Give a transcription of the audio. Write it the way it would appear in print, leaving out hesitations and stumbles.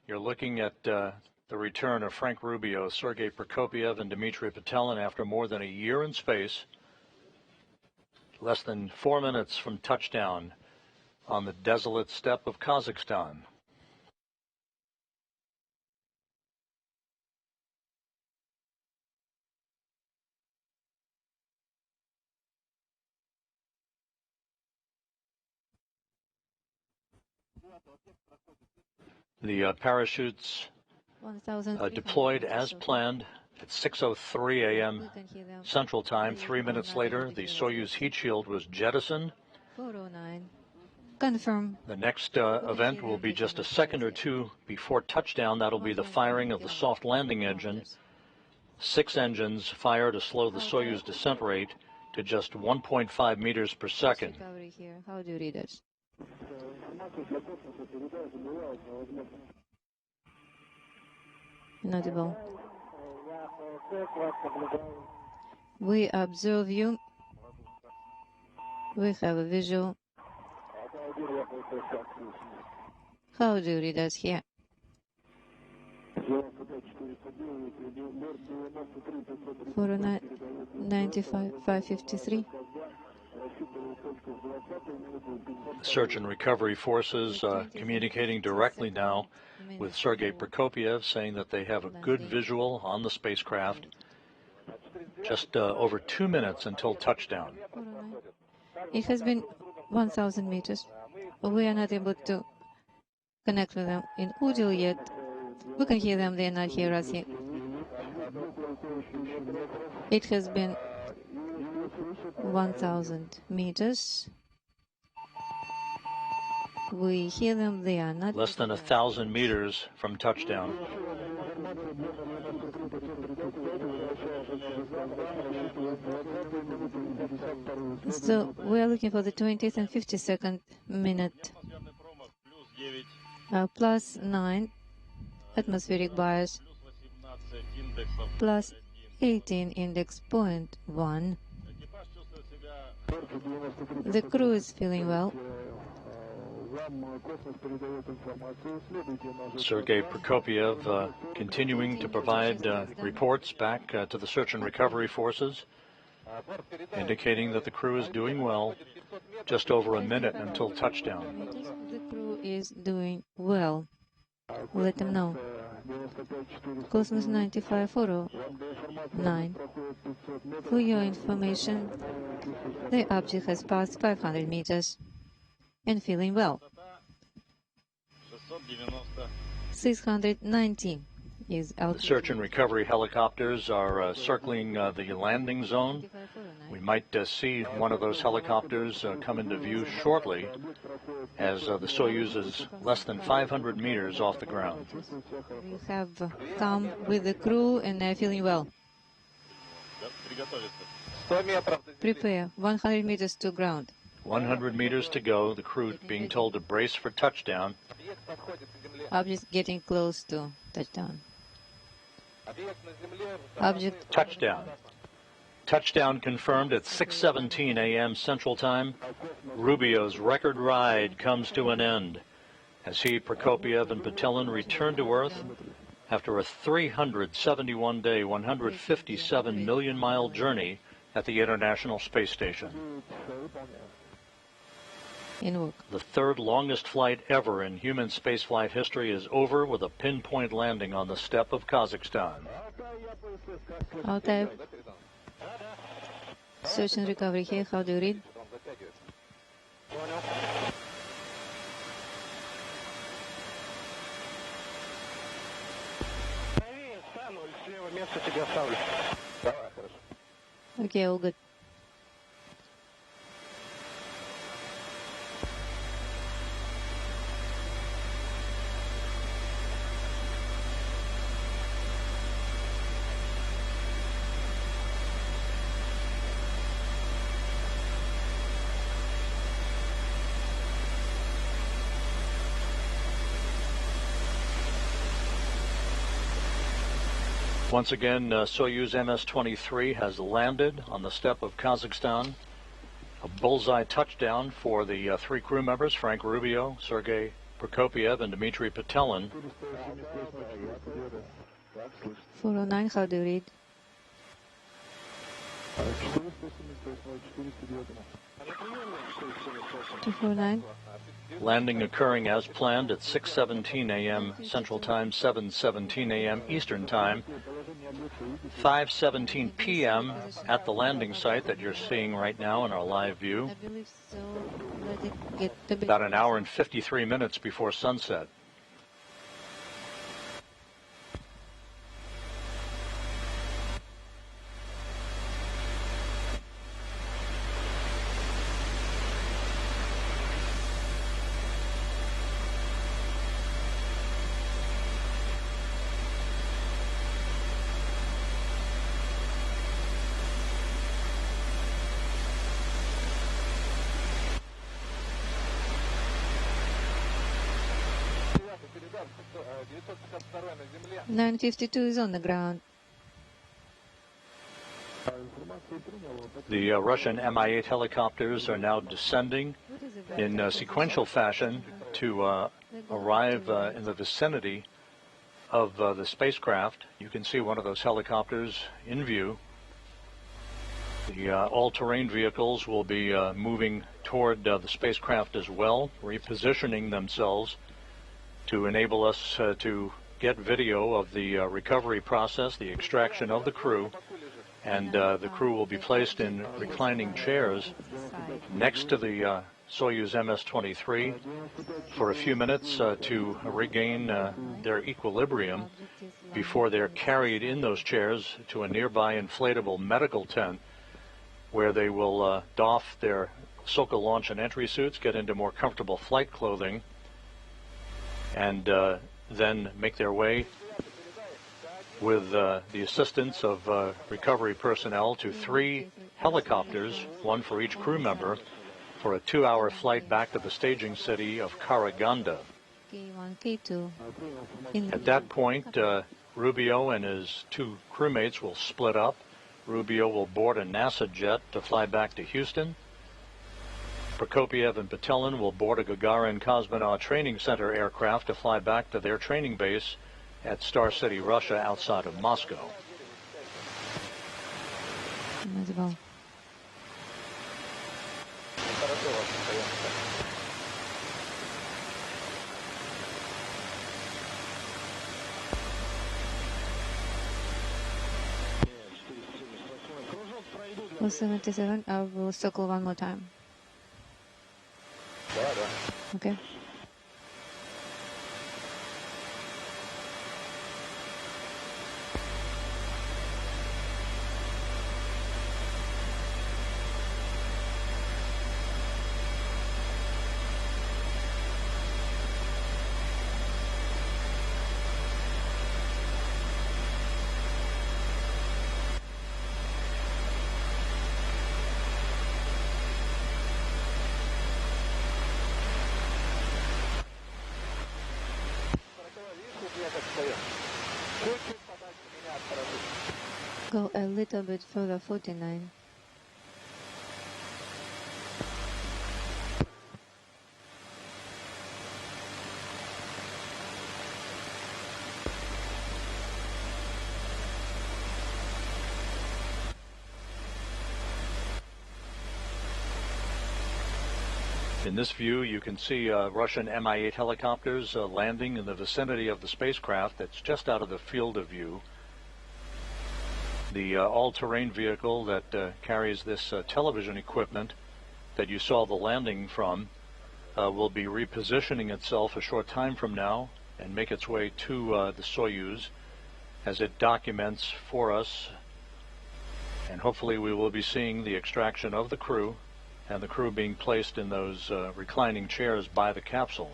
You're looking at the return of Frank Rubio, Sergey Prokopyev, and Dmitri Petelin after more than a year in space, less than 4 minutes from touchdown on the desolate steppe of Kazakhstan. The parachutes deployed as planned at 6:03 a.m. Central Time. 3 minutes later, the Soyuz heat shield was jettisoned. 409. Confirm. The next event will be just a second or two before touchdown. That'll be the firing of the soft landing engine. 6 engines fire to slow the Soyuz descent rate to just 1.5 meters per second. How do you read it? Notable. We observe you. We have a visual. How do you read us here? For 95, 553. Search and recovery forces communicating directly now with Sergey Prokopyev, saying that they have a good visual on the spacecraft. Just over 2 minutes until touchdown. It has been 1,000 meters. We are not able to connect with them in audio yet. We can hear them, they are not hear us yet. It has been 1,000 meters. We hear them, they are not. Less than 1,000 meters from touchdown. So we are looking for the 20th and 52nd minute. Plus 9 atmospheric bias. Plus 18 index point 1. The crew is feeling well. Sergey Prokopyev continuing to provide reports back to the search and recovery forces, indicating that the crew is doing well. Just over a minute until touchdown. The crew is doing well. Let them know. Cosmos 95409. For your information, the object has passed 500 meters and feeling well. 690 is out. The search and recovery helicopters are circling the landing zone. We might see one of those helicopters come into view shortly, as the Soyuz is less than 500 meters off the ground. We have come with the crew and they're feeling well. Prepare. 100 meters to ground. 100 meters to go. The crew being told to brace for touchdown. Object getting close to touchdown. Object. Touchdown. Touchdown confirmed at 6:17 a.m. Central Time. Rubio's record ride comes to an end as he, Prokopyev, and Petelin return to Earth after a 371-day, 157 million-mile journey at the International Space Station. The third longest flight ever in human spaceflight history is over with a pinpoint landing on the steppe of Kazakhstan. Altai. Search and recovery here, how do you read? Okay, all good. Once again, Soyuz MS-23 has landed on the steppe of Kazakhstan. A bullseye touchdown for the 3 crew members, Frank Rubio, Sergey Prokopyev and Dmitri Petelin. 409, how do you read? 249. Landing occurring as planned at 6:17 a.m. Central Time, 7:17 a.m. Eastern Time, 5:17 p.m. at the landing site that you're seeing right now in our live view, I believe so. Let it get a bit about an hour and 53 minutes before sunset. $952 is on the ground. The Russian Mi-8 helicopters are now descending in sequential fashion to arrive in the vicinity of the spacecraft. You can see one of those helicopters in view. The all-terrain vehicles will be moving toward the spacecraft as well, repositioning themselves to enable us to get video of the recovery process, the extraction of the crew, and the crew will be placed in reclining chairs next to the Soyuz MS-23 for a few minutes to regain their equilibrium before they're carried in those chairs to a nearby inflatable medical tent where they will doff their Sokol launch and entry suits, get into more comfortable flight clothing, and then make their way with the assistance of recovery personnel to 3 helicopters, one for each crew member, for a 2-hour flight back to the staging city of Karaganda. K1, K2. At that point, Rubio and his 2 crewmates will split up. Rubio will board a NASA jet to fly back to Houston. Prokopyev and Petelin will board a Gagarin Cosmonaut Training Center aircraft to fly back to their training base at Star City, Russia, outside of Moscow. Venerable. Well, 77, I will circle one more time. Okay. Go a little bit further, 49. In this view, you can see Russian Mi-8 helicopters landing in the vicinity of the spacecraft that's just out of the field of view. The all-terrain vehicle that carries this television equipment that you saw the landing from will be repositioning itself a short time from now and make its way to the Soyuz as it documents for us, and hopefully we will be seeing the extraction of the crew and the crew being placed in those reclining chairs by the capsule.